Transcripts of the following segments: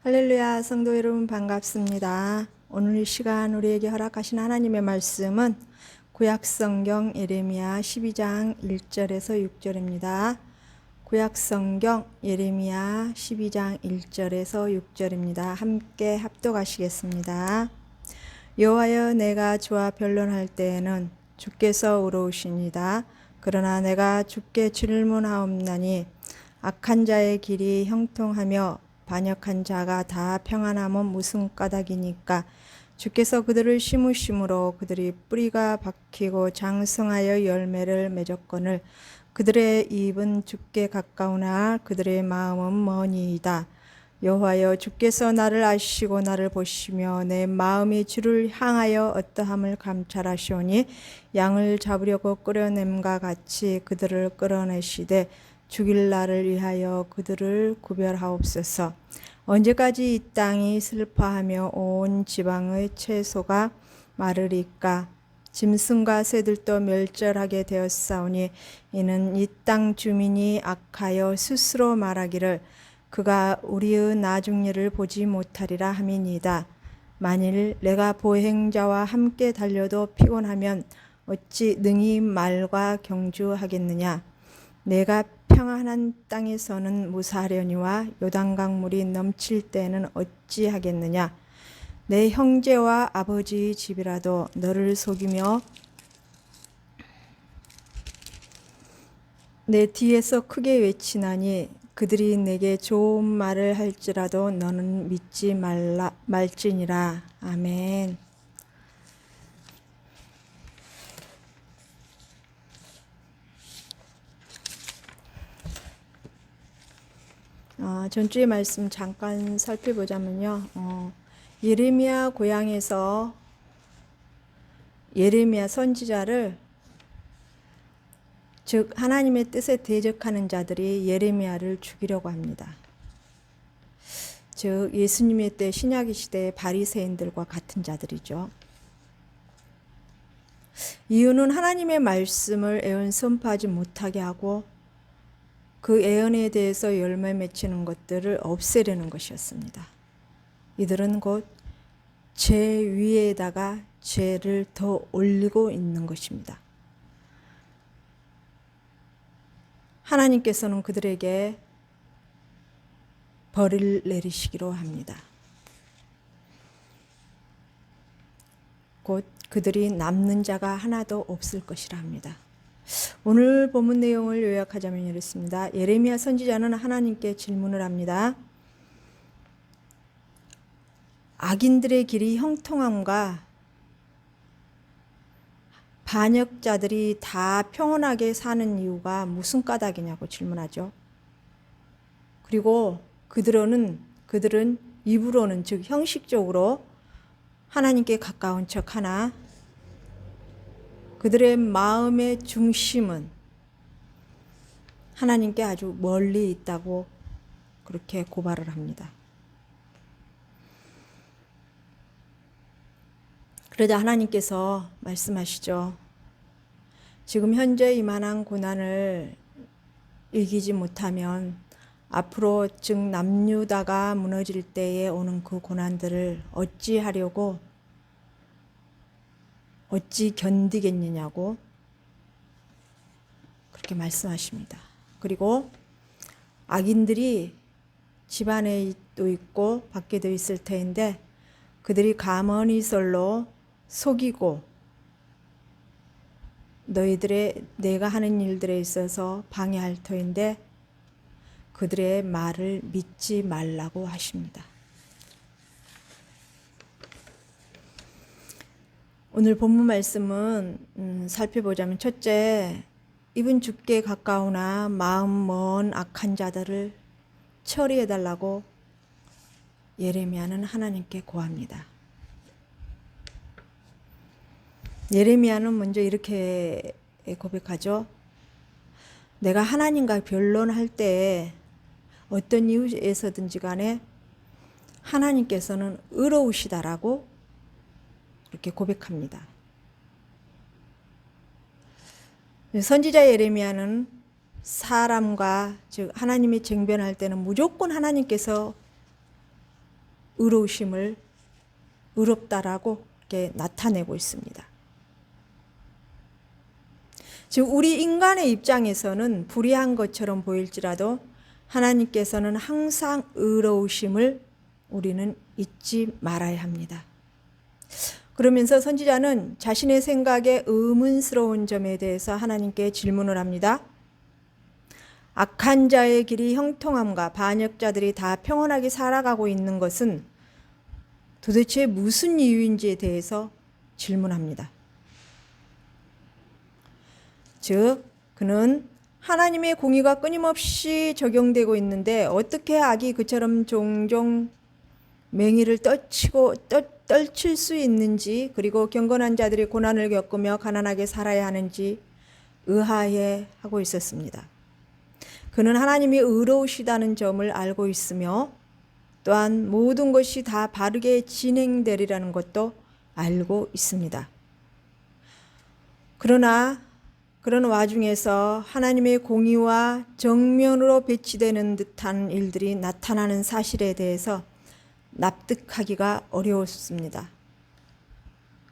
할렐루야, 성도 여러분 반갑습니다. 오늘 이 시간 우리에게 허락하신 하나님의 말씀은 구약성경 예레미야 12장 1절에서 6절입니다. 구약성경 예레미야 12장 1절에서 6절입니다. 함께 합독하시겠습니다. 여호와여, 내가 주와 변론할 때에는 주께서 의로우시니다. 그러나 내가 주께 질문하옵나니 악한 자의 길이 형통하며 반역한 자가 다 평안함은 무슨 까닭이니까. 주께서 그들을 심으심으로 그들이 뿌리가 박히고 장성하여 열매를 맺었거늘 그들의 입은 주께 가까우나 그들의 마음은 머니이다. 여호와여, 주께서 나를 아시고 나를 보시며 내 마음이 주를 향하여 어떠함을 감찰하시오니 양을 잡으려고 끌어냄과 같이 그들을 끌어내시되 죽일 날을 위하여 그들을 구별하옵소서. 언제까지 이 땅이 슬퍼하며 온 지방의 채소가 마르리까. 짐승과 새들도 멸절하게 되었사오니 이는 이 땅 주민이 악하여 스스로 말하기를 그가 우리의 나중일을 보지 못하리라 함이니이다. 만일 내가 보행자와 함께 달려도 피곤하면 어찌 능히 말과 경주하겠느냐. 내가 평안한 땅에서는 무사하려니와 요단강 물이 넘칠 때는 어찌하겠느냐. 내 형제와 아버지의 집이라도 너를 속이며 내 뒤에서 크게 외치나니 그들이 내게 좋은 말을 할지라도 너는 믿지 말지니라. 아멘. 전주의 말씀 잠깐 살펴보자면요. 예레미야 고향에서 예레미야 선지자를, 즉 하나님의 뜻에 대적하는 자들이 예레미야를 죽이려고 합니다. 즉 예수님의 때 신약의 시대의 바리새인들과 같은 자들이죠. 이유는 하나님의 말씀을 애언 선포하지 못하게 하고 그 애언에 대해서 열매 맺히는 것들을 없애려는 것이었습니다. 이들은 곧 죄 위에다가 죄를 더 올리고 있는 것입니다. 하나님께서는 그들에게 벌을 내리시기로 합니다. 곧 그들이 남는 자가 하나도 없을 것이라 합니다. 오늘 본문 내용을 요약하자면 이렇습니다. 예레미야 선지자는 하나님께 질문을 합니다. 악인들의 길이 형통함과 반역자들이 다 평온하게 사는 이유가 무슨 까닭이냐고 질문하죠. 그리고 그들은 입으로는, 즉 형식적으로 하나님께 가까운 척하나 그들의 마음의 중심은 하나님께 아주 멀리 있다고 그렇게 고발을 합니다. 그러자 하나님께서 말씀하시죠. 지금 현재 이만한 고난을 이기지 못하면 앞으로 즉 남유다가 무너질 때에 오는 그 고난들을 어찌하려고, 어찌 견디겠느냐고 그렇게 말씀하십니다. 그리고 악인들이 집 안에도 있고 밖에도 있을 터인데 그들이 가만히 설로 속이고 내가 하는 일들에 있어서 방해할 터인데 그들의 말을 믿지 말라고 하십니다. 오늘 본문 말씀은 살펴보자면, 첫째, 입은 주께 가까우나 마음 먼 악한 자들을 처리해달라고 예레미야는 하나님께 고합니다. 예레미야는 먼저 이렇게 고백하죠. 내가 하나님과 변론할 때 어떤 이유에서든지 간에 하나님께서는 의로우시다라고 그렇게 고백합니다. 선지자 예레미야는 사람과, 즉 하나님이 쟁변할 때는 무조건 하나님께서 의로우심을 의롭다라고 이렇게 나타내고 있습니다. 즉 우리 인간의 입장에서는 불의한 것처럼 보일지라도 하나님께서는 항상 의로우심을 우리는 잊지 말아야 합니다. 그러면서 선지자는 자신의 생각에 의문스러운 점에 대해서 하나님께 질문을 합니다. 악한 자의 길이 형통함과 반역자들이 다 평온하게 살아가고 있는 것은 도대체 무슨 이유인지에 대해서 질문합니다. 즉, 그는 하나님의 공의가 끊임없이 적용되고 있는데 어떻게 악이 그처럼 종종 맹위를 떨칠 수 있는지, 그리고 경건한 자들이 고난을 겪으며 가난하게 살아야 하는지 의아해 하고 있었습니다. 그는 하나님이 의로우시다는 점을 알고 있으며 또한 모든 것이 다 바르게 진행되리라는 것도 알고 있습니다. 그러나 그런 와중에서 하나님의 공의와 정면으로 배치되는 듯한 일들이 나타나는 사실에 대해서 납득하기가 어려웠습니다.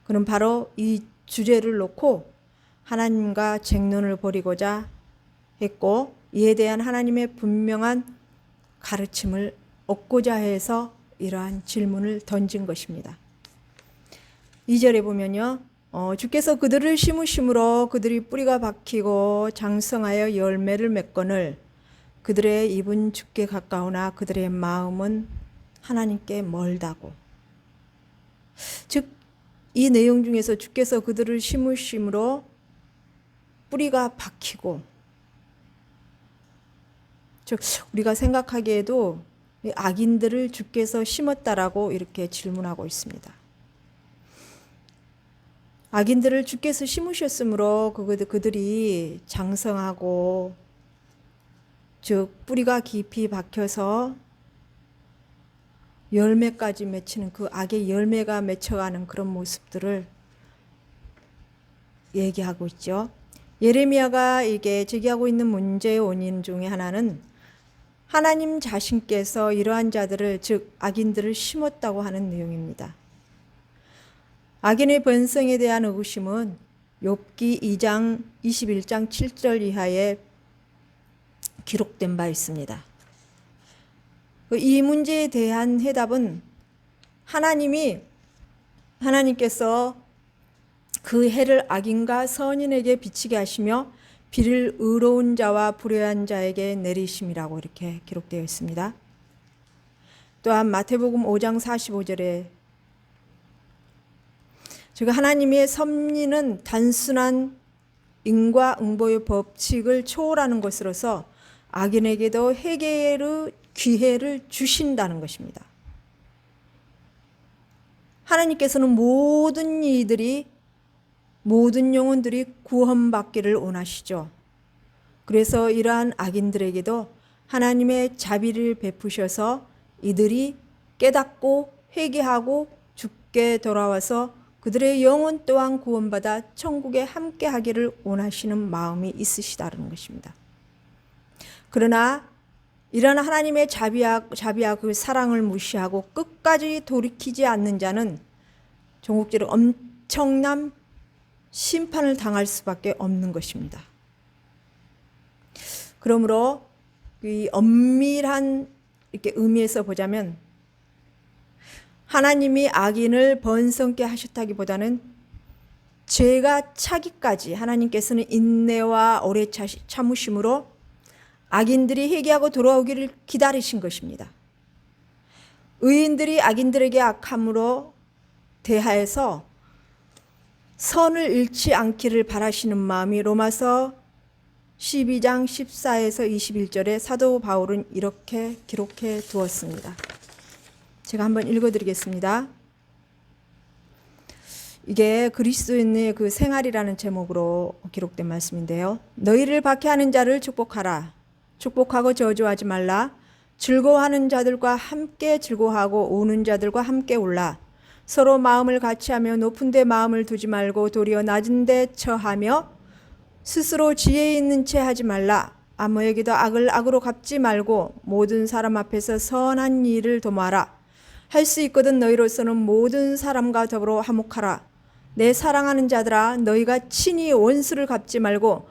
그는 바로 이 주제를 놓고 하나님과 쟁론을 벌이고자 했고, 이에 대한 하나님의 분명한 가르침을 얻고자 해서 이러한 질문을 던진 것입니다. 2절에 보면요, 주께서 그들을 심으심으로 그들이 뿌리가 박히고 장성하여 열매를 맺거늘 그들의 입은 주께 가까우나 그들의 마음은 하나님께 멀다고. 즉, 이 내용 중에서 주께서 그들을 심으심으로 뿌리가 박히고, 즉 우리가 생각하기에도 악인들을 주께서 심었다라고 이렇게 질문하고 있습니다. 악인들을 주께서 심으셨으므로 그들이 장성하고, 즉 뿌리가 깊이 박혀서 열매까지 맺히는, 그 악의 열매가 맺혀가는 그런 모습들을 얘기하고 있죠. 예레미야가 이게 제기하고 있는 문제의 원인 중에 하나는 하나님 자신께서 이러한 자들을, 즉 악인들을 심었다고 하는 내용입니다. 악인의 번성에 대한 의구심은 욥기 2장 21장 7절 이하에 기록된 바 있습니다. 이 문제에 대한 해답은 하나님께서 그 해를 악인과 선인에게 비치게 하시며 비를 의로운 자와 불의한 자에게 내리심이라고 이렇게 기록되어 있습니다. 또한 마태복음 5장 45절에 즉 하나님의 섭리는 단순한 인과응보의 법칙을 초월하는 것으로서 악인에게도 회개의 기회를 주신다는 것입니다. 하나님께서는 모든 영혼들이 구원받기를 원하시죠. 그래서 이러한 악인들에게도 하나님의 자비를 베푸셔서 이들이 깨닫고 회개하고 주께 돌아와서 그들의 영혼 또한 구원받아 천국에 함께하기를 원하시는 마음이 있으시다는 것입니다. 그러나 이러한 하나님의 자비와 그 사랑을 무시하고 끝까지 돌이키지 않는 자는 종국제로 엄청난 심판을 당할 수밖에 없는 것입니다. 그러므로 이 엄밀한 이렇게 의미에서 보자면 하나님이 악인을 번성케 하셨다기보다는 죄가 차기까지 하나님께서는 인내와 오래 참으심으로 악인들이 회개하고 돌아오기를 기다리신 것입니다. 의인들이 악인들에게 악함으로 대하여서 선을 잃지 않기를 바라시는 마음이 로마서 12장 14에서 21절에 사도 바울은 이렇게 기록해 두었습니다. 제가 한번 읽어드리겠습니다. 이게 그리스도인의 그 생활이라는 제목으로 기록된 말씀인데요. 너희를 박해하는 자를 축복하라. 축복하고 저주하지 말라. 즐거워하는 자들과 함께 즐거워하고 우는 자들과 함께 울라. 서로 마음을 같이하며 높은 데 마음을 두지 말고 도리어 낮은 데 처하며 스스로 지혜 있는 채 하지 말라. 아무에게도 악을 악으로 갚지 말고 모든 사람 앞에서 선한 일을 도모하라. 할 수 있거든 너희로서는 모든 사람과 더불어 화목하라. 내 사랑하는 자들아, 너희가 친히 원수를 갚지 말고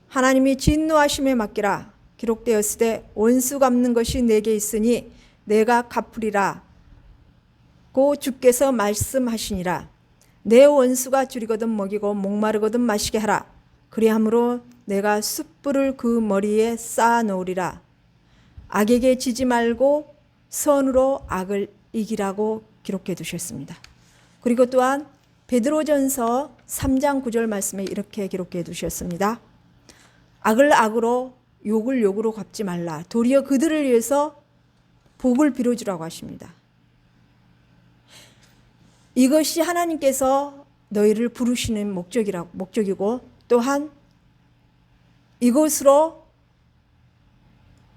하나님이 진노하심에 맡기라. 기록되었으되 원수 갚는 것이 내게 있으니 내가 갚으리라 고 주께서 말씀하시니라. 내 원수가 줄이거든 먹이고 목마르거든 마시게 하라. 그리함으로 내가 숯불을 그 머리에 쌓아 놓으리라. 악에게 지지 말고 선으로 악을 이기라고 기록해 두셨습니다. 그리고 또한 베드로전서 3장 9절 말씀에 이렇게 기록해 두셨습니다. 악을 악으로 욕을 욕으로 갚지 말라. 도리어 그들을 위해서 복을 빌어주라고 하십니다. 이것이 하나님께서 너희를 부르시는 목적이고 또한 이것으로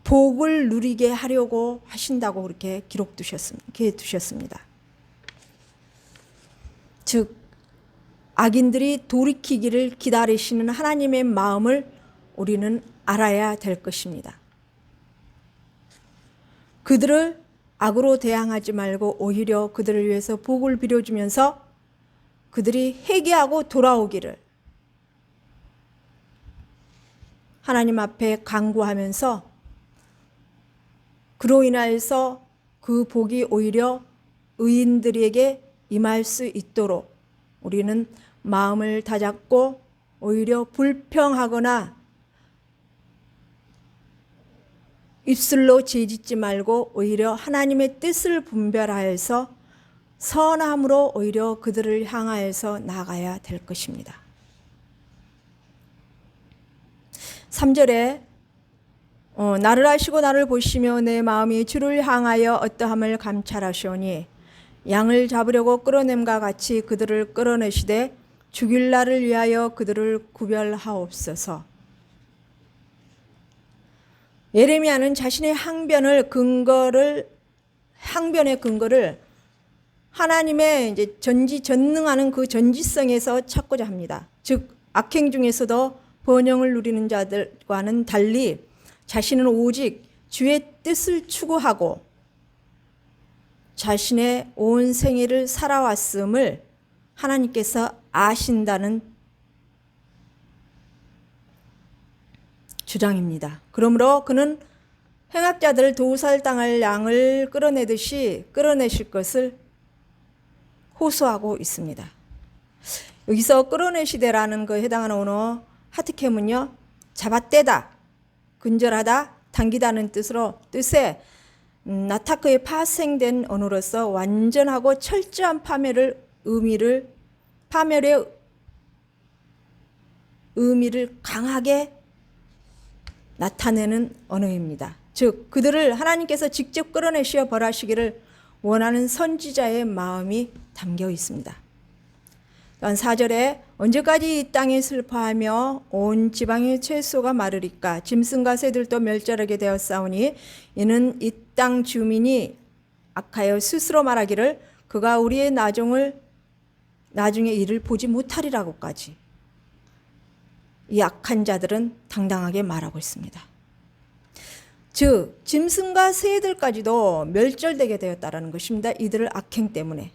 복을 누리게 하려고 하신다고 그렇게 기록해 두셨습니다. 즉 악인들이 돌이키기를 기다리시는 하나님의 마음을 우리는 알아야 될 것입니다. 그들을 악으로 대항하지 말고 오히려 그들을 위해서 복을 빌어주면서 그들이 회개하고 돌아오기를 하나님 앞에 간구하면서 그로 인하여서 그 복이 오히려 의인들에게 임할 수 있도록 우리는 마음을 다잡고 오히려 불평하거나 입술로 죄짓지 말고 오히려 하나님의 뜻을 분별하여서 선함으로 오히려 그들을 향하여서 나아가야 될 것입니다. 3절에 나를 아시고 나를 보시며 내 마음이 주를 향하여 어떠함을 감찰하시오니 양을 잡으려고 끌어냄과 같이 그들을 끌어내시되 죽일 날을 위하여 그들을 구별하옵소서. 예레미야는 자신의 항변의 근거를 하나님의 이제 전지전능하는 그 전지성에서 찾고자 합니다. 즉 악행 중에서도 번영을 누리는 자들과는 달리 자신은 오직 주의 뜻을 추구하고 자신의 온 생애를 살아왔음을 하나님께서 아신다는 주장입니다. 그러므로 그는 행악자들을 도살당할 양을 끌어내듯이 끌어내실 것을 호소하고 있습니다. 여기서 끌어내시되라는 것에 해당하는 언어 하트캠은요, 잡아떼다, 근절하다, 당기다는 뜻에 나타크에 파생된 언어로서 완전하고 철저한 파멸의 의미를 강하게 나타내는 언어입니다. 즉 그들을 하나님께서 직접 끌어내시어 벌하시기를 원하는 선지자의 마음이 담겨 있습니다. 또한 4절에 언제까지 이 땅에 슬퍼하며 온 지방의 채소가 마르리까 짐승과 새들도 멸절하게 되었사오니 이는 이 땅 주민이 악하여 스스로 말하기를 그가 우리의 나중에 이를 보지 못하리라고까지 이 악한 자들은 당당하게 말하고 있습니다. 즉 짐승과 새들까지도 멸절되게 되었다는 것입니다. 이들을 악행 때문에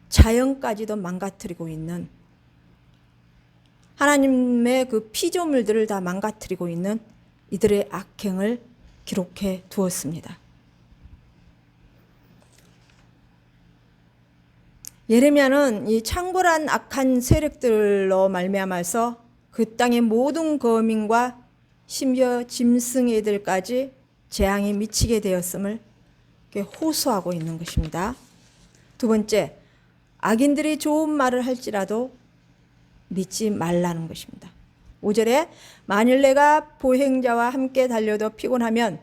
자연까지도 망가뜨리고 있는 하나님의 그 피조물들을 다 망가뜨리고 있는 이들의 악행을 기록해 두었습니다. 예레미야는 이 창궐한 악한 세력들로 말미암아서 그 땅의 모든 거민과 심지어 짐승애들까지 재앙이 미치게 되었음을 호소하고 있는 것입니다. 두 번째, 악인들이 좋은 말을 할지라도 믿지 말라는 것입니다. 5절에 만일 내가 보행자와 함께 달려도 피곤하면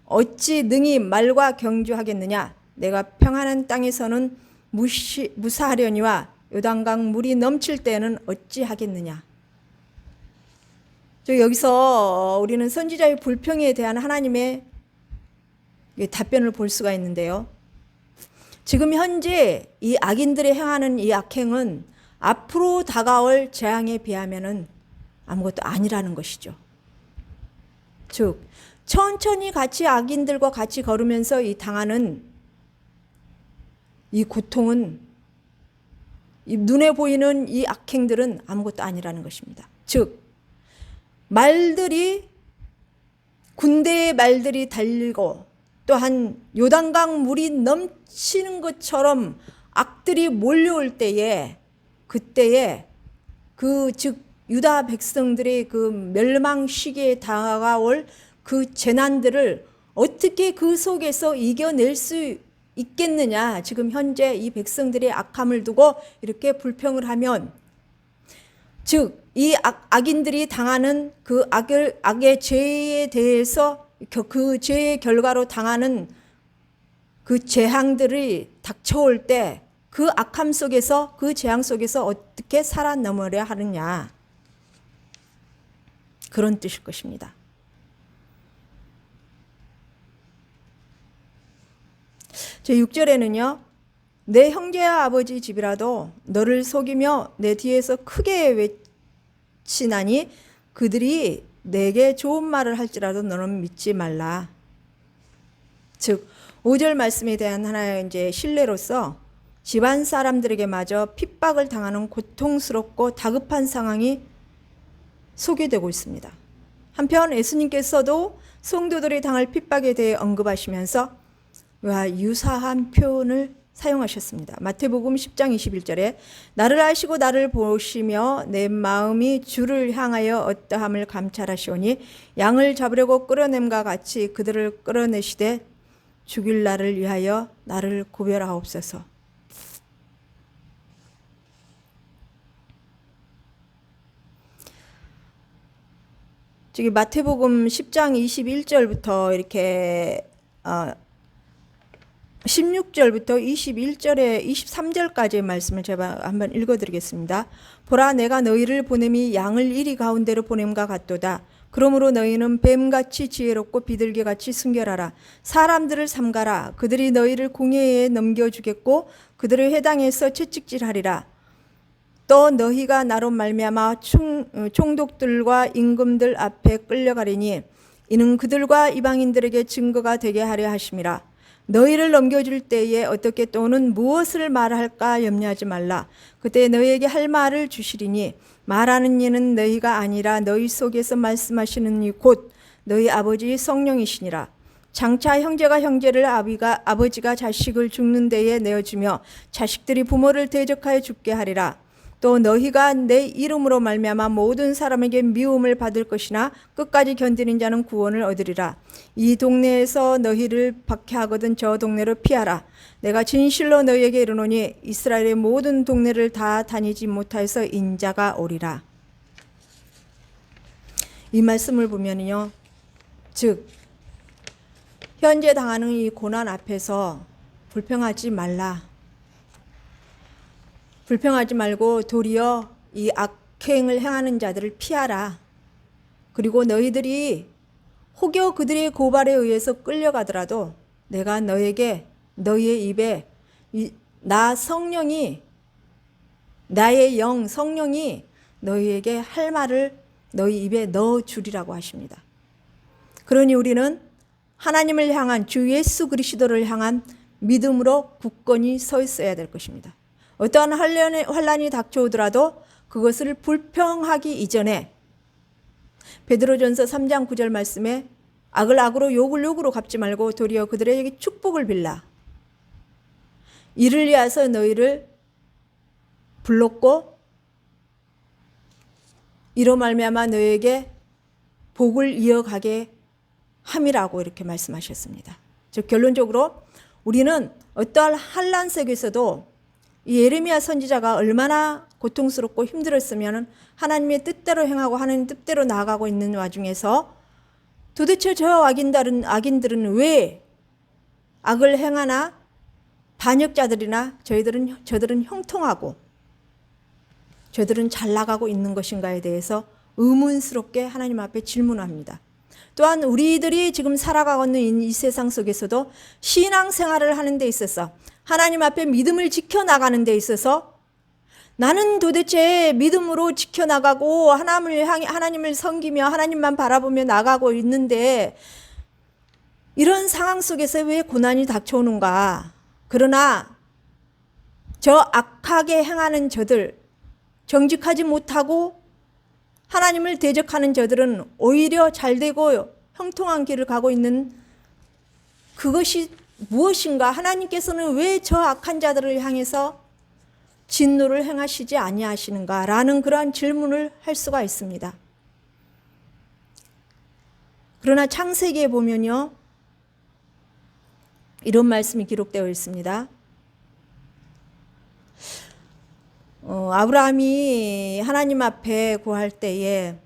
어찌 능히 말과 경주하겠느냐. 내가 평안한 땅에서는 무사하려니와 요단강 물이 넘칠 때는 어찌 하겠느냐. 여기서 우리는 선지자의 불평에 대한 하나님의 답변을 볼 수가 있는데요. 지금 현재 이 악인들이 행하는 이 악행은 앞으로 다가올 재앙에 비하면은 아무것도 아니라는 것이죠. 즉 천천히 같이 악인들과 같이 걸으면서 이 당하는 이 고통은, 이 눈에 보이는 이 악행들은 아무것도 아니라는 것입니다. 즉, 말들이, 군대의 말들이 달리고 또한 요단강 물이 넘치는 것처럼 악들이 몰려올 때에, 그때에 즉 유다 백성들의 그 멸망 시기에 다가올 그 재난들을 어떻게 그 속에서 이겨낼 수 있겠느냐. 지금 현재 이 백성들의 악함을 두고 이렇게 불평을 하면, 즉 이 악인들이 당하는 그 악의 죄에 대해서, 그 죄의 결과로 당하는 그 재앙들이 닥쳐올 때 그 악함 속에서, 그 재앙 속에서 어떻게 살아남으려 하느냐, 그런 뜻일 것입니다. 제6절에는요, 내 형제와 아버지 집이라도 너를 속이며 내 뒤에서 크게 외치나니 그들이 내게 좋은 말을 할지라도 너는 믿지 말라. 즉 5절 말씀에 대한 하나의 이제 신뢰로서 집안 사람들에게 마저 핍박을 당하는 고통스럽고 다급한 상황이 소개되고 있습니다. 한편 예수님께서도 성도들이 당할 핍박에 대해 언급하시면서 유사한 표현을 사용하셨습니다. 마태복음 10장 21절에 나를 아시고 나를 보시며 내 마음이 주를 향하여 어떠함을 감찰하시오니 양을 잡으려고 끌어냄과 같이 그들을 끌어내시되 죽일 날을 위하여 나를 구별하옵소서. 저기 마태복음 10장 21절부터 이렇게 16절부터 21절에 23절까지의 말씀을 제가 한번 읽어드리겠습니다. 보라, 내가 너희를 보냄이 양을 이리 가운데로 보냄과 같도다. 그러므로 너희는 뱀같이 지혜롭고 비둘기같이 순결하라. 사람들을 삼가라. 그들이 너희를 공회에 넘겨주겠고 그들을 회당에서 채찍질하리라. 또 너희가 나로 말미암아 총독들과 임금들 앞에 끌려가리니 이는 그들과 이방인들에게 증거가 되게 하려 하심이라. 너희를 넘겨줄 때에 어떻게 또는 무엇을 말할까 염려하지 말라. 그때 너희에게 할 말을 주시리니 말하는 이는 너희가 아니라 너희 속에서 말씀하시는 이 곧 너희 아버지 성령이시니라. 장차 형제가 형제를, 아버지가 자식을 죽는 데에 내어주며 자식들이 부모를 대적하여 죽게 하리라. 또 너희가 내 이름으로 말미암아 모든 사람에게 미움을 받을 것이나 끝까지 견디는 자는 구원을 얻으리라. 이 동네에서 너희를 박해하거든 저 동네로 피하라. 내가 진실로 너희에게 이르노니 이스라엘의 모든 동네를 다 다니지 못하여서 인자가 오리라. 이 말씀을 보면요, 즉 현재 당하는 이 고난 앞에서 불평하지 말라. 불평하지 말고 도리어 이 악행을 행하는 자들을 피하라. 그리고 너희들이 혹여 그들의 고발에 의해서 끌려가더라도 내가 너희의 입에 나 성령이, 나의 영 성령이 너희에게 할 말을 너희 입에 넣어주리라고 하십니다. 그러니 우리는 하나님을 향한, 주 예수 그리스도를 향한 믿음으로 굳건히 서 있어야 될 것입니다. 어떠한 환란이 닥쳐오더라도 그것을 불평하기 이전에 베드로전서 3장 9절 말씀에 악을 악으로 욕을 욕으로 갚지 말고 도리어 그들에게 축복을 빌라. 이를 위하여 너희를 불렀고 이로 말미암아 너희에게 복을 이어가게 함이라고 이렇게 말씀하셨습니다. 즉 결론적으로 우리는 어떠한 환란 속에서도 이 예레미야 선지자가 얼마나 고통스럽고 힘들었으면 하나님의 뜻대로 행하고 하나님 뜻대로 나아가고 있는 와중에서 도대체 저 악인들은 왜 악을 행하나 반역자들이나 저들은 형통하고 저들은 잘 나가고 있는 것인가에 대해서 의문스럽게 하나님 앞에 질문합니다. 또한 우리들이 지금 살아가고 있는 이 세상 속에서도 신앙생활을 하는 데 있어서 하나님 앞에 믿음을 지켜나가는 데 있어서 나는 도대체 믿음으로 지켜나가고 하나님을 섬기며 하나님만 바라보며 나가고 있는데 이런 상황 속에서 왜 고난이 닥쳐오는가? 그러나 저 악하게 행하는 저들, 정직하지 못하고 하나님을 대적하는 저들은 오히려 잘되고 형통한 길을 가고 있는 그것이 무엇인가? 하나님께서는 왜 저 악한 자들을 향해서 진노를 행하시지 아니하시는가? 라는 그러한 질문을 할 수가 있습니다. 그러나 창세기에 보면요, 이런 말씀이 기록되어 있습니다. 아브라함이 하나님 앞에 구할 때에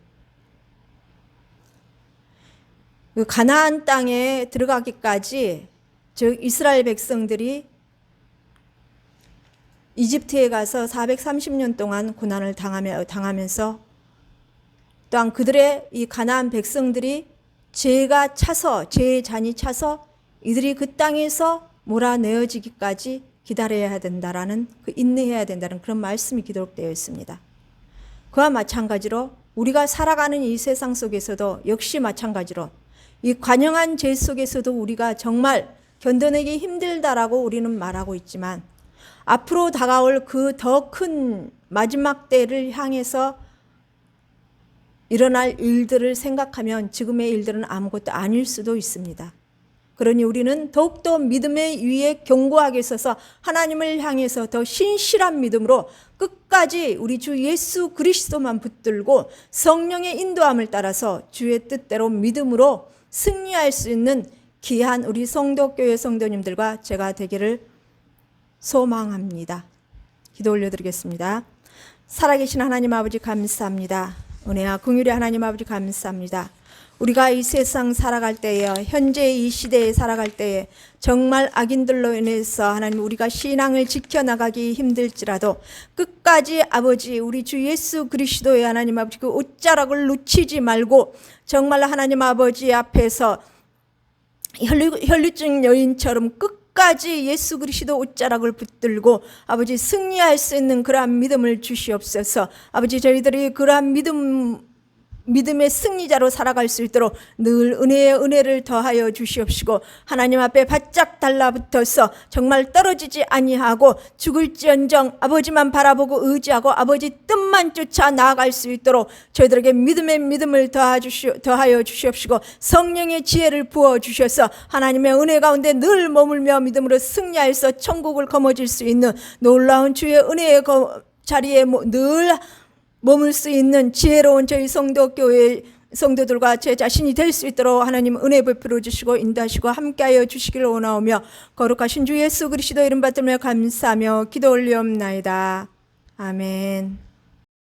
그 가나안 땅에 들어가기까지, 즉 이스라엘 백성들이 이집트에 가서 430년 동안 고난을 당하면서 또한 그들의 이 가나안 백성들이 죄가 차서, 죄의 잔이 차서 이들이 그 땅에서 몰아내어지기까지 기다려야 된다라는, 인내해야 된다는 그런 말씀이 기록되어 있습니다. 그와 마찬가지로 우리가 살아가는 이 세상 속에서도 역시 마찬가지로 이 관영한 죄 속에서도 우리가 정말 견뎌내기 힘들다라고 우리는 말하고 있지만, 앞으로 다가올 그 더 큰 마지막 때를 향해서 일어날 일들을 생각하면 지금의 일들은 아무것도 아닐 수도 있습니다. 그러니 우리는 더욱더 믿음의 위에 견고하게 서서 하나님을 향해서 더 신실한 믿음으로 끝까지 우리 주 예수 그리스도만 붙들고 성령의 인도함을 따라서 주의 뜻대로 믿음으로 승리할 수 있는 귀한 우리 성도교회 성도님들과 제가 되기를 소망합니다. 기도 올려드리겠습니다. 살아계신 하나님 아버지 감사합니다. 은혜와 긍휼의 하나님 아버지 감사합니다. 우리가 이 세상 살아갈 때에, 현재 이 시대에 살아갈 때에 정말 악인들로 인해서 하나님 우리가 신앙을 지켜나가기 힘들지라도 끝까지 아버지 우리 주 예수 그리스도의 하나님 아버지 그 옷자락을 놓치지 말고 정말 하나님 아버지 앞에서 혈류증 여인처럼 끝까지 예수 그리스도 옷자락을 붙들고 아버지 승리할 수 있는 그러한 믿음을 주시옵소서. 아버지 저희들이 그러한 믿음의 승리자로 살아갈 수 있도록 늘 은혜의 은혜를 더하여 주시옵시고, 하나님 앞에 바짝 달라붙어서 정말 떨어지지 아니하고 죽을지언정 아버지만 바라보고 의지하고 아버지 뜻만 쫓아 나아갈 수 있도록 저희들에게 믿음의 믿음을 더하여 주시옵시고, 성령의 지혜를 부어주셔서 하나님의 은혜 가운데 늘 머물며 믿음으로 승리하여서 천국을 거머쥘 수 있는 놀라운 주의 은혜의 자리에 늘 머물 수 있는 지혜로운 저희 성도교회 성도들과 제 자신이 될 수 있도록 하나님 은혜 베풀어 주시고 인도하시고 함께하여 주시기를 원하오며 거룩하신 주 예수 그리스도 이름 받들며 감사하며 기도 올리옵나이다. 아멘.